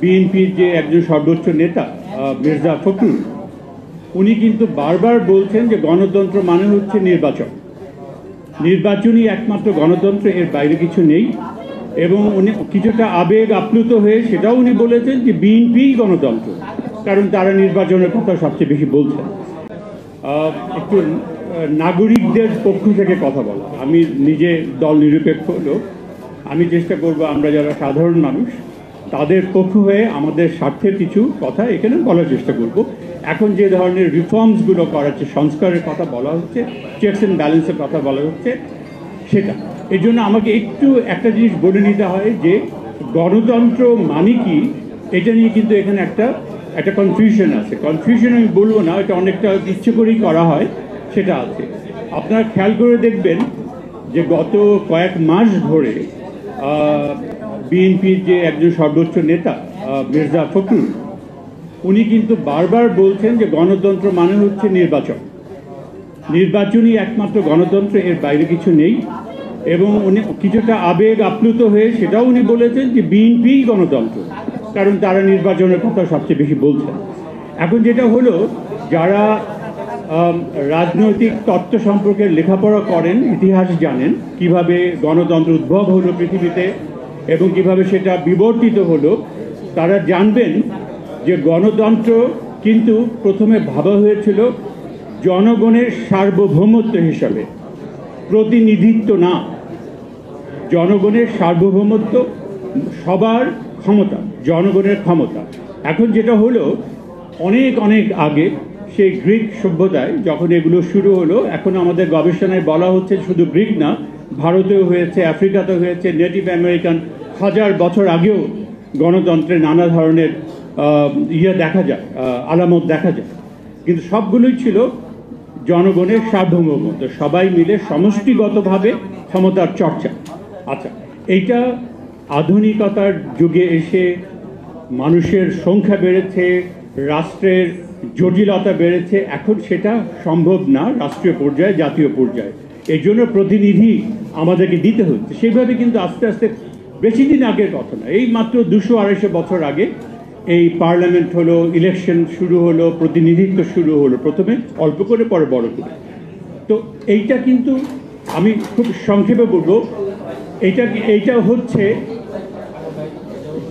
বিএনপির যে একজন সর্বোচ্চ নেতা মির্জা ফখরুল, উনি কিন্তু বারবার বলছেন যে গণতন্ত্র মানে হচ্ছে নির্বাচন, নির্বাচনই একমাত্র গণতন্ত্র, এর বাইরে কিছু নেই। এবং উনি কিছুটা আবেগ আপ্লুত হয়ে সেটাও উনি বলেছেন যে বিএনপিই গণতন্ত্র, কারণ তারা নির্বাচনের কথা সবচেয়ে বেশি বলছেন। একটু নাগরিকদের পক্ষ থেকে কথা বলা, আমি নিজে দল নিরপেক্ষ লোক, আমি চেষ্টা করব আমরা যারা সাধারণ মানুষ তাদের পক্ষ হয়ে আমাদের স্বার্থের কিছু কথা এখানে বলার চেষ্টা করব। এখন যে ধরনের রিফর্মসগুলো করা হচ্ছে, সংস্কারের কথা বলা হচ্ছে, চেকস অ্যান্ড ব্যালেন্সের কথা বলা হচ্ছে, সেটা এর জন্য আমাকে একটু একটা জিনিস বলে নিতে হয় যে গণতন্ত্র মানে কি, এটা নিয়ে কিন্তু এখানে একটা কনফিউশন আছে। কনফিউশন আমি বলবো না, এটা অনেকটা ইচ্ছে করেই করা হয়, সেটা আছে। আপনারা খেয়াল করে দেখবেন যে গত কয়েক মাস ধরে বিএনপির যে একজন সর্বোচ্চ নেতা মির্জা ফখরুল, উনি কিন্তু বারবার বলছেন যে গণতন্ত্র মানে হচ্ছে নির্বাচন, নির্বাচনই একমাত্র গণতন্ত্র, এর বাইরে কিছু নেই। এবং উনি কিছুটা আবেগ আপ্লুত হয়ে সেটাও উনি বলেছেন যে বিএনপিই গণতন্ত্র, কারণ তারা নির্বাচনের কথা সবচেয়ে বেশি বলছেন। এখন যেটা হলো, যারা রাজনৈতিক তত্ত্ব সম্পর্কে লেখাপড়া করেন, ইতিহাস জানেন, কিভাবে গণতন্ত্র উদ্ভব হলো পৃথিবীতে এবং কিভাবে সেটা বিবর্তিত হলো, তারা জানবেন যে গণতন্ত্র কিন্তু প্রথমে ভাবা হয়েছিল জনগণের সার্বভৌমত্ব হিসাবে, প্রতিনিধিত্ব না, জনগণের সার্বভৌমত্ব, সবার ক্ষমতা, জনগণের ক্ষমতা। এখন যেটা হলো, অনেক অনেক আগে সেই গ্রিক সভ্যতায় যখন এগুলো শুরু হলো, এখন আমাদের গবেষণায় বলা হচ্ছে শুধু গ্রিক না, ভারতেও হয়েছে, আফ্রিকাতে হয়েছে, নেটিভ আমেরিকান, হাজার বছর আগেও গণতন্ত্রের নানা ধরনের দেখা যায়, আলামত দেখা যায়, কিন্তু সবগুলোই ছিল জনগণের সার্বভৌমত্ব, সবাই মিলে সমষ্টিগতভাবে ক্ষমতার চর্চা। আচ্ছা, এইটা আধুনিকতার যুগে এসে মানুষের সংখ্যা বেড়েছে, রাষ্ট্রের জটিলতা বেড়েছে, এখন সেটা সম্ভব না রাষ্ট্রীয় পর্যায়ে, জাতীয় পর্যায়ে। এই জন্য প্রতিনিধি আমাদেরকে দিতে হচ্ছে। সেইভাবে কিন্তু আস্তে আস্তে, বেশি দিন আগের কথা না, এই মাত্র 200-250 বছর আগে এই পার্লামেন্ট হলো, ইলেকশন শুরু হলো, প্রতিনিধিত্ব শুরু হলো, প্রথমে অল্প করে পরে বড় করে। তো এইটা কিন্তু আমি খুব সংক্ষেপে বলবো, এইটা হচ্ছে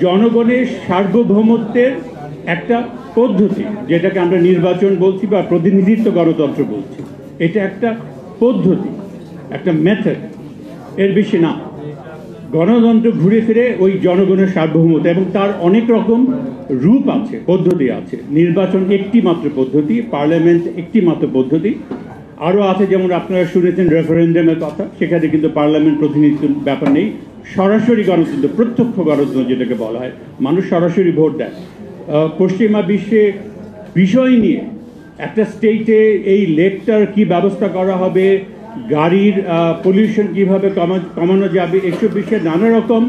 জনগণের সার্বভৌমত্বের একটা পদ্ধতি, যেটাকে আমরা নির্বাচন বলছি বা প্রতিনিধিত্ব গণতন্ত্র বলছি। এটা একটা পদ্ধতি, একটা মেথড, এর বেশি না। গণতন্ত্র ঘুরে ফিরে ওই জনগণের সার্বভৌমত্ব, এবং তার অনেক রকম রূপ আছে, পদ্ধতি আছে। নির্বাচন একটি মাত্র পদ্ধতি, পার্লামেন্ট একটি মাত্র পদ্ধতি, আরও আছে, যেমন আপনারা শুনেছেন রেফারেন্ডামের কথা, সেখানে কিন্তু পার্লামেন্ট প্রতিনিধিত্বের ব্যাপার নেই, সরাসরি গণতন্ত্র, প্রত্যক্ষ গণতন্ত্র যেটাকে বলা হয়, মানুষ সরাসরি ভোট দেয়। পশ্চিমা বিশ্বে বিষয় নিয়ে একটা স্টেটে এই লেকটার কি ব্যবস্থা করা হবে, গাড়ির পলিউশন কিভাবে কমানো যাবে, এসব বিষয়ে নানা রকম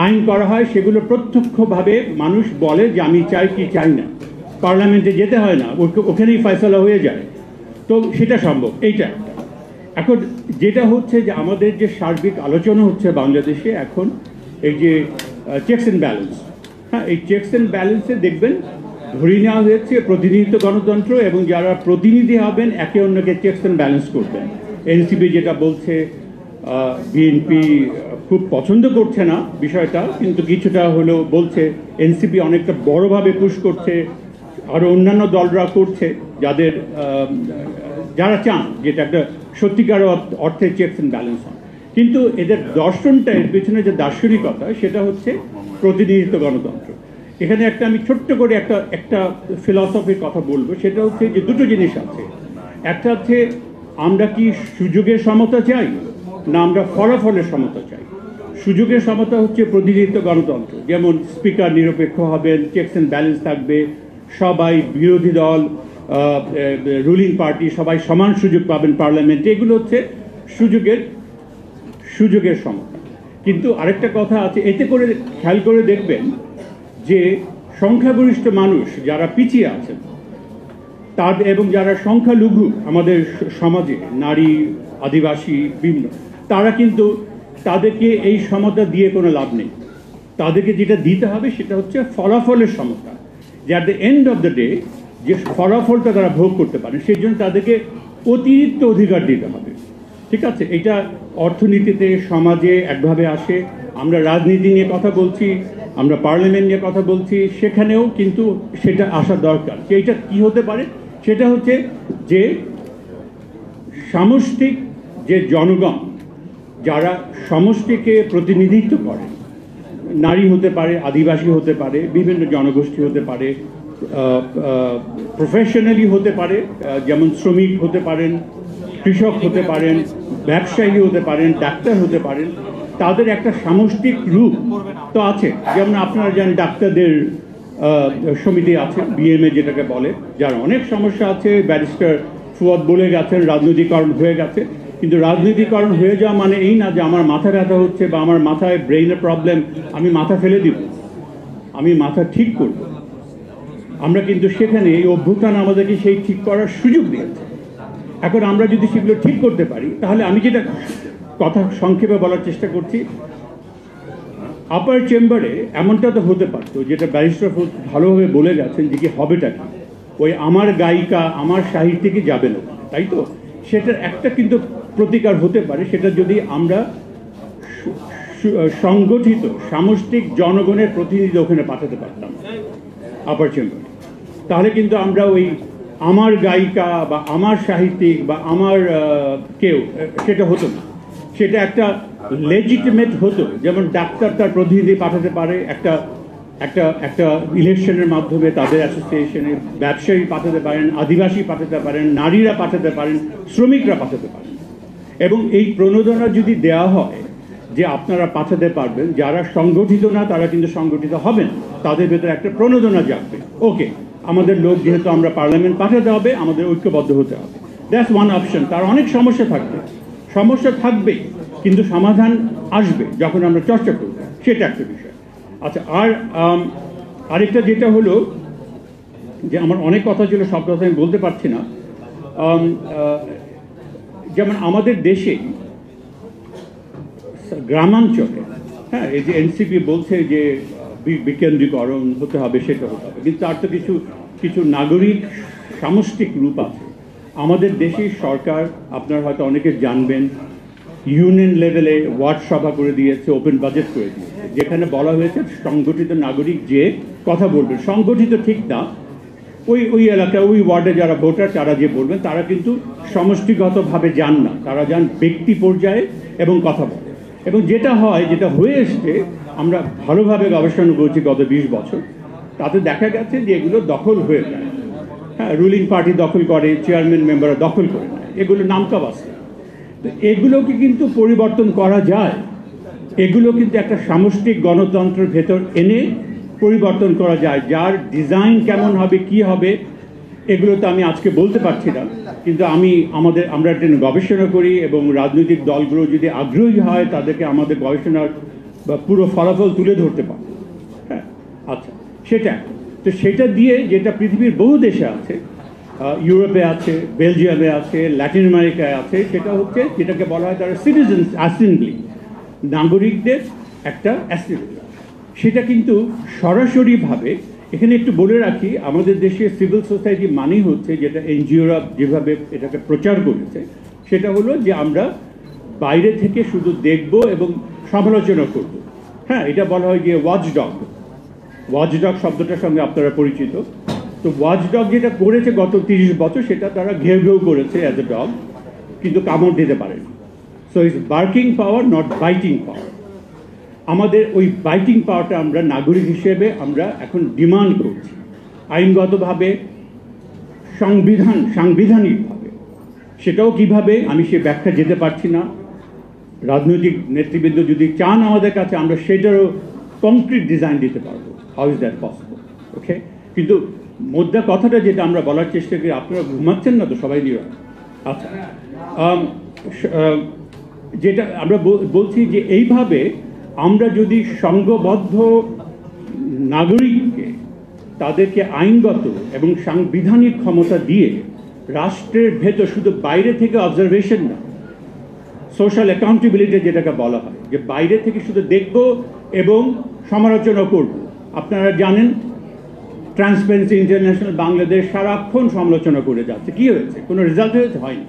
আইন করা হয়, সেগুলো প্রত্যক্ষভাবে মানুষ বলে যে আমি চাই কি চাই না, পার্লামেন্টে যেতে হয় না, ওখানেই ফয়সালা হয়ে যায়। তো সেটা সম্ভব। এইটা এখন যেটা হচ্ছে যে আমাদের যে সার্বিক আলোচনা হচ্ছে বাংলাদেশে এখন, এই যে চেকস অ্যান্ড ব্যালেন্স, হ্যাঁ, এই চেকস অ্যান্ড ব্যালেন্সে দেখবেন ধরে নেওয়া হয়েছে প্রতিনিধিত্ব গণতন্ত্র, এবং যারা প্রতিনিধি হবেন একে অন্যকে চেকস অ্যান্ড ব্যালেন্স করবেন। এনসিপি যেটা বলছে, বিএনপি খুব পছন্দ করছে না বিষয়টা, কিন্তু কিছুটা হলেও বলছে, এনসিপি অনেকটা বড়ভাবে পুশ করছে, আরও অন্যান্য দলরা করছে, যারা চান যেটা একটা সত্যিকার অর্থে চেকস অ্যান্ড ব্যালেন্স হয়। কিন্তু এদের দর্শনটা, এর পেছনে যে দার্শনিকতা, সেটা হচ্ছে প্রতিনিধিত্ব গণতন্ত্র। এখানে আমি ছোট্ট করে একটা ফিলসফির কথা বলবো, সেটা হচ্ছে যে দুটো জিনিস আছে। একটা হচ্ছে আমরা কি সুযোগের সমতা চাই, না আমরা ফলাফলের সমতা চাই। সুযোগের সমতা হচ্ছে প্রতিনিধিত্ব গণতন্ত্র, যেমন স্পিকার নিরপেক্ষ হবেন, চেকস অ্যান্ড ব্যালেন্স থাকবে, সবাই, বিরোধী দল, রুলিং পার্টি, সবাই সমান সুযোগ পাবেন পার্লামেন্টে, এগুলো হচ্ছে সুযোগের সমতা। কিন্তু আরেকটা কথা আছে, এতে করে খেয়াল করে দেখবেন যে সংখ্যাগরিষ্ঠ মানুষ যারা পিছিয়ে আছেন, এবং যারা সংখ্যালঘু আমাদের সমাজে, নারী, আদিবাসী, বিভিন্ন, তারা কিন্তু, তাদেরকে এই সমতা দিয়ে কোনো লাভ নেই। তাদেরকে যেটা দিতে হবে সেটা হচ্ছে ফলাফলের সমতা, যে at the end of the day যে ফলাফলটা তারা ভোগ করতে পারে সেই জন্য তাদেরকে অতিরিক্ত অধিকার দিতে হবে। ঠিক আছে, এটা অর্থনীতিতে সমাজে একভাবে আসে। আমরা রাজনীতি নিয়ে কথা বলছি, আমরা পার্লামেন্ট নিয়ে কথা বলছি, সেখানেও কিন্তু সেটা আসা দরকার। এইটা কি হতে পারে, সেটা হচ্ছে যে সামষ্টিক যে জনগণ যারা সমষ্টিকে প্রতিনিধিত্ব করে, নারী হতে পারে, আদিবাসী হতে পারে, বিভিন্ন জনগোষ্ঠী হতে পারে, প্রফেশনালি হতে পারে, যেমন শ্রমিক হতে পারেন, কৃষক হতে পারেন, ব্যবসায়ী হতে পারেন, ডাক্তার হতে পারেন, তাদের একটা সামষ্টিক রূপ তো আছে। যেমন আপনারা জানেন ডাক্তারদের সমিতি আছে, বিএমএ যেটাকে বলে, যার অনেক সমস্যা আছে। ব্যারিস্টার ফুয়াদ বলে গেছেন রাজনৈতিকরণ হয়ে গেছে, কিন্তু রাজনৈতিকরণ হয়ে যাওয়া মানে এই না যে আমার মাথা ব্যথা হচ্ছে বা আমার মাথায় ব্রেইনের প্রবলেম, আমি মাথা ফেলে দিব, আমি মাথা ঠিক করব। আমরা কিন্তু সেখানে এই অভ্যুত্থান আমাদেরকে সেই ঠিক করার সুযোগ দিয়েছে। এখন আমরা যদি সেগুলো ঠিক করতে পারি, তাহলে আমি যেটা কথা সংক্ষেপে বলার চেষ্টা করছি, আপার চেম্বারে এমনটা তো হতে পারতো, যেটা ব্যারিস্টার ভালোভাবে বলে গেছেন যে কি হবেটা কি, ওই আমার গায়িকা আমার সাহিত্যিকই যাবে না, তাই তো? সেটার একটা কিন্তু প্রতিকার হতে পারে, সেটা যদি আমরা সংগঠিত সামষ্টিক জনগণের প্রতিনিধি ওখানে পাঠাতে পারতাম আপার চেম্বারে, তাহলে কিন্তু আমরা ওই আমার গায়িকা বা আমার সাহিত্যিক বা আমার কেউ, সেটা হতো না। সেটা একটা লেজিটিমেট হতো, যেমন ডাক্তার তার প্রতিনিধি পাঠাতে পারে একটা একটা একটা ইলেকশনের মাধ্যমে তাদের অ্যাসোসিয়েশনে, ব্যবসায়ী পাঠাতে পারেন, আদিবাসী পাঠাতে পারেন, নারীরা পাঠাতে পারেন, শ্রমিকরা পাঠাতে পারেন। এবং এই প্রণোদনা যদি দেওয়া হয় যে আপনারা পাঠাতে পারবেন, যারা সংগঠিত না তারা কিন্তু সংগঠিত হবেন, তাদের ভেতরে একটা প্রণোদনা জাগবে, ওকে আমাদের লোক যেহেতু আমরা পার্লামেন্ট পাঠাতে হবে, আমাদের ঐক্যবদ্ধ হতে হবে। That's one option. তার অনেক সমস্যা থাকবে, সমস্যা থাকবেই, কিন্তু সমাধান আসবে যখন আমরা চর্চা করব, সেটা একটা বিষয়। আচ্ছা, আর আরেকটা যেটা হলো যে আমার অনেক কথা ছিল, সব কথা আমি বলতে পারছি না। যেমন আমাদের দেশে গ্রামাঞ্চলে, হ্যাঁ, এই যে এনসিপি বলছে যে বিকেন্দ্রীকরণ হতে হবে, সেটা হতে হবে, কিন্তু তার তো কিছু কিছু নাগরিক সামষ্টিক রূপ আছে। আমাদের দেশের সরকার, আপনারা হয়তো অনেকে জানবেন, ইউনিয়ন লেভেলে ওয়ার্ড সভা করে দিয়েছে, ওপেন বাজেট করে দিয়েছে, যেখানে বলা হয়েছে সংগঠিত নাগরিক যে কথা বলবেন, সংগঠিত ঠিক না, ওই এলাকায় ওই ওয়ার্ডে যারা ভোটার তারা যে বলবেন, তারা কিন্তু সমষ্টিগতভাবে যান না, তারা যান ব্যক্তি পর্যায়ে এবং কথা বলে। এবং যেটা হয়, যেটা হয়ে এসছে, আমরা ভালোভাবে গবেষণা করছি গত 20 বছর, তাতে দেখা গেছে যে এগুলো দখল হয়ে যায়। হ্যাঁ, রুলিং পার্টি দখল করে, চেয়ারম্যান মেম্বাররা দখল করে নেয়, এগুলো নামকা বাস্তা। তো এগুলোকে কিন্তু পরিবর্তন করা যায়, এগুলো কিন্তু একটা সামষ্টিক গণতন্ত্রের ভেতর এনে পরিবর্তন করা যায়। যার ডিজাইন কেমন হবে, কি হবে, এগুলো তো আমি আজকে বলতে পারছি না, কিন্তু আমরা একটা গবেষণা করি এবং রাজনৈতিক দলগুলো যদি আগ্রহী হয় তাদেরকে আমাদের গবেষণার বা পুরো ফলাফল তুলে ধরতে পারে। হ্যাঁ, আচ্ছা, সেটা তো সেটা দিয়ে যেটা পৃথিবীর বহু দেশে আছে, ইউরোপে আছে, বেলজিয়ামে আছে, ল্যাটিন আমেরিকায় আছে, সেটা হচ্ছে যেটাকে বলা হয় তারা সিটিজেন্স অ্যাসেম্বলি, নাগরিকদের একটা অ্যাসেম্বলি। সেটা কিন্তু সরাসরিভাবে, এখানে একটু বলে রাখি, আমাদের দেশে সিভিল সোসাইটি মানেই হচ্ছে, যেটা এনজিওরা যেভাবে এটাকে প্রচার করেছে, সেটা হলো যে আমরা বাইরে থেকে শুধু দেখব এবং সমালোচনা করব। হ্যাঁ, এটা বলা হয় যে ওয়াচডগ। ওয়াচডগ শব্দটার সঙ্গে আপনারা পরিচিত। তো ওয়াচডগ যেটা করেছে গত 30 বছর, সেটা তারা ঘেউ ঘেউ করেছে অ্যাজ এ ডগ, কিন্তু কামড় দিতে পারেনি। So it's barking power, not biting power. আমাদের ওই বাইটিং পাওয়ারটা আমরা নাগরিক হিসেবে আমরা এখন ডিমান্ড করছি, আইনগতভাবে, সাংবিধানিকভাবে। সেটাও কিভাবে আমি সে ব্যাখ্যা যেতে পারছি না। রাজনৈতিক নেতৃবৃন্দ যদি চান আমাদের কাছে, আমরা সেটারও কংক্রিট ডিজাইন দিতে পারবো। How is that possible? Okay, কিন্তু মোদ্দা কথাটা যেটা আমরা বলার চেষ্টা করি, আপনারা ঘুমাচ্ছেন না তো সবাই নিয়ে? আচ্ছা, যেটা আমরা বলছি যে এইভাবে আমরা যদি সংঘবদ্ধ নাগরিককে, তাদেরকে আইনগত এবং সাংবিধানিক ক্ষমতা দিয়ে রাষ্ট্রের ভেতর, শুধু বাইরে থেকে অবজারভেশন না, সোশ্যাল অ্যাকাউন্টেবিলিটি যেটাকে বলা হয়, যে বাইরে থেকে শুধু দেখব এবং সমালোচনা করব। আপনারা জানেন ট্রান্সপারেন্সি ইন্টারন্যাশনাল বাংলাদেশ সারাক্ষণ সমালোচনা করে যাচ্ছে। কি হয়েছে? কোনো রেজাল্ট হয়েছে? হয়নি।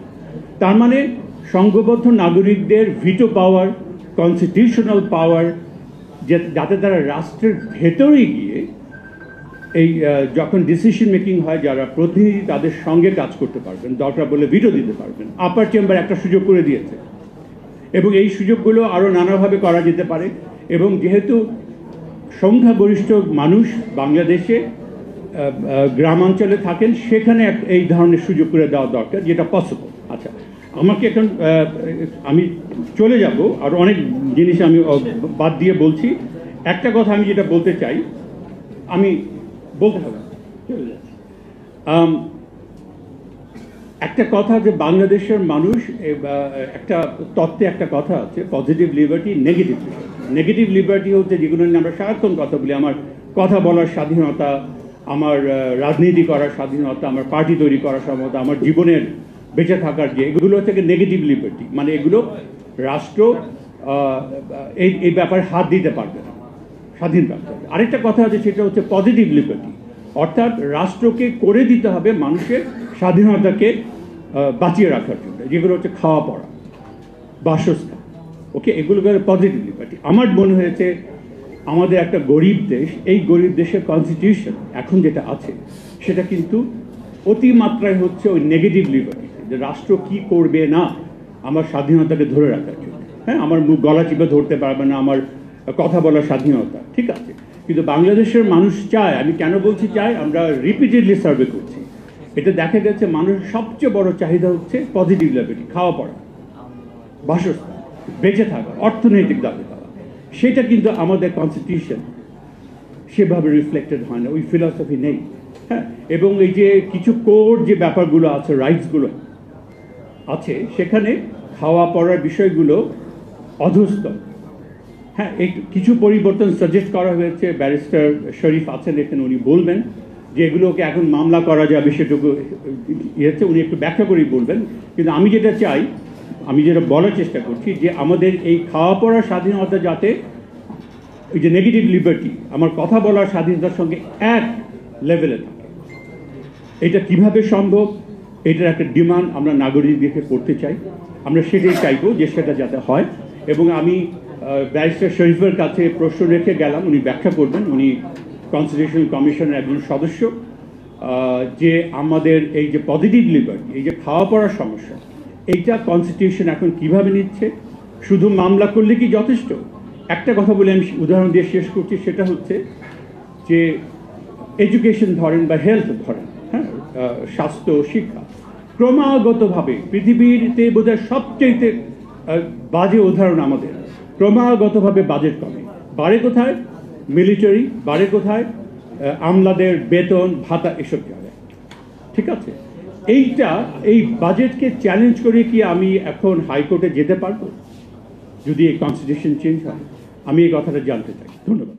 তার মানে সংঘবদ্ধ নাগরিকদের ভিটো পাওয়ার, কনস্টিটিউশনাল পাওয়ার, যাতে তারা রাষ্ট্রের ভেতরে গিয়ে এই যখন ডিসিশন মেকিং হয়, যারা প্রতিনিধি তাদের সঙ্গে কাজ করতে পারবেন, দরকার বলে ভিটো দিতে পারবেন। আপার চেম্বার একটা সুযোগ করে দিয়েছে এবং এই সুযোগগুলো আরও নানাভাবে করা যেতে পারে। এবং যেহেতু সংখ্যাগরিষ্ঠ মানুষ বাংলাদেশে গ্রামাঞ্চলে থাকেন, সেখানে এই ধরনের সুযোগ করে দেওয়া দরকার, যেটা পসিবল। আচ্ছা, আমাকে এখন আমি চলে যাব, আর অনেক জিনিস আমি বাদ দিয়ে বলছি। একটা কথা আমি যেটা বলতে চাই, আমি বলতে হবে, চলে যাচ্ছি। একটা কথা যে বাংলাদেশের মানুষ, একটা তত্ত্বে একটা কথা আছে, positive liberty, negative liberty. Negative liberty হচ্ছে যেগুলো নিয়ে আমরা সারাক্ষণ কথা বলি, আমার কথা বলার স্বাধীনতা, আমার রাজনীতি করার স্বাধীনতা, আমার পার্টি তৈরি করার স্বাধীনতা, আমার জীবনের বেঁচে থাকার যে, এগুলো থেকে নেগেটিভ লিবার্টি, মানে এগুলো রাষ্ট্র এই ব্যাপারে হাত দিতে পারবে না, স্বাধীন রাখতে হবে। আরেকটা কথা আছে, সেটা হচ্ছে পজিটিভ লিবার্টি, অর্থাৎ রাষ্ট্রকে করে দিতে হবে মানুষের স্বাধীনতাকে বাঁচিয়ে রাখার জন্য, যেগুলো হচ্ছে খাওয়া পড়া, বাসস্থান। ওকে, এগুলো পজিটিভ লিবার্টি। আমার মনে হয়েছে আমাদের একটা গরিব দেশ, এই গরিব দেশের কনস্টিটিউশন এখন যেটা আছে সেটা কিন্তু অতিমাত্রায় হচ্ছে ওই নেগেটিভ লিবার্টি, যে রাষ্ট্র কি করবে না আমার স্বাধীনতাকে ধরে রাখার জন্য। হ্যাঁ, আমার মুখ গলা চিপে ধরতে পারবে না, আমার কথা বলার স্বাধীনতা, ঠিক আছে। কিন্তু বাংলাদেশের মানুষ চায়, আমি কেন বলছি চায়, আমরা রিপিটেডলি সার্ভে করছি, এটা দেখা গেছে মানুষের সবচেয়ে বড় চাহিদা হচ্ছে পজিটিভ লিবার্টি, খাওয়া পড়া, বাসস্থান, বেঁচে থাকা, অর্থনৈতিক দাবি পাওয়া। সেটা কিন্তু আমাদের কনস্টিটিউশন সেভাবে রিফ্লেক্টেড হয় না, ওই ফিলসফি নেই। হ্যাঁ, এবং এই যে কিছু কোর যে ব্যাপারগুলো আছে, রাইটসগুলো আছে, সেখানে খাওয়া পড়ার বিষয়গুলো অধস্তন। হ্যাঁ, এই কিছু পরিবর্তন সাজেস্ট করা হয়েছে, ব্যারিস্টার শরীফ আছেন এখানে, উনি বলবেন যে এগুলোকে এখন মামলা করা যাবে, সেটুকু ইয়েছে, উনি একটু ব্যাখ্যা করেই বলবেন। কিন্তু আমি যেটা চাই, আমি যেটা বলার চেষ্টা করছি, যে আমাদের এই খাওয়া পড়ার স্বাধীনতা যাতে ওই যে নেগেটিভ লিবার্টি, আমার কথা বলার স্বাধীনতার সঙ্গে এক লেভেলে থাকে। এটা কিভাবে সম্ভব, এটার একটা ডিমান্ড আমরা নাগরিকদেরকে করতে চাই, আমরা সেটাই চাইবো যে সেটা যাতে হয়। এবং আমি ব্যারিস্টার শরীফের কাছে প্রশ্ন রেখে গেলাম, উনি ব্যাখ্যা করবেন, উনি কনস্টিটিউশনাল কমিশনের একজন সদস্য, যে আমাদের এই যে পজিটিভ লিবার্টি, এই যে খাওয়া পড়ার সমস্যা, এইটা কনস্টিটিউশন এখন কিভাবে নিচ্ছে। শুধু মামলা করলে কি যথেষ্ট? একটা কথা বলে আমি উদাহরণ দিয়ে শেষ করছি, সেটা হচ্ছে যে এডুকেশন ধরেন বা হেলথ ধরেন, হ্যাঁ, স্বাস্থ্য, শিক্ষা, ক্রমাগতভাবে পৃথিবীতে বোধহয় সবচেয়ে বাজে উদাহরণ আমাদের, ক্রমাগতভাবে বাজেট কমে। বাড়ে কোথায়? মিলিটারি, বাড়ে কোথায়? আমলাদের বেতন ভাতা, এসব জায়গায়। ঠিক আছে, এই বাজেটকে চ্যালেঞ্জ করে কি আমি এখন হাইকোর্টে যেতে পারবো যদি এই কনস্টিটিউশন চেঞ্জ হয়? আমি এই কথাটা জানতে চাই। ধন্যবাদ।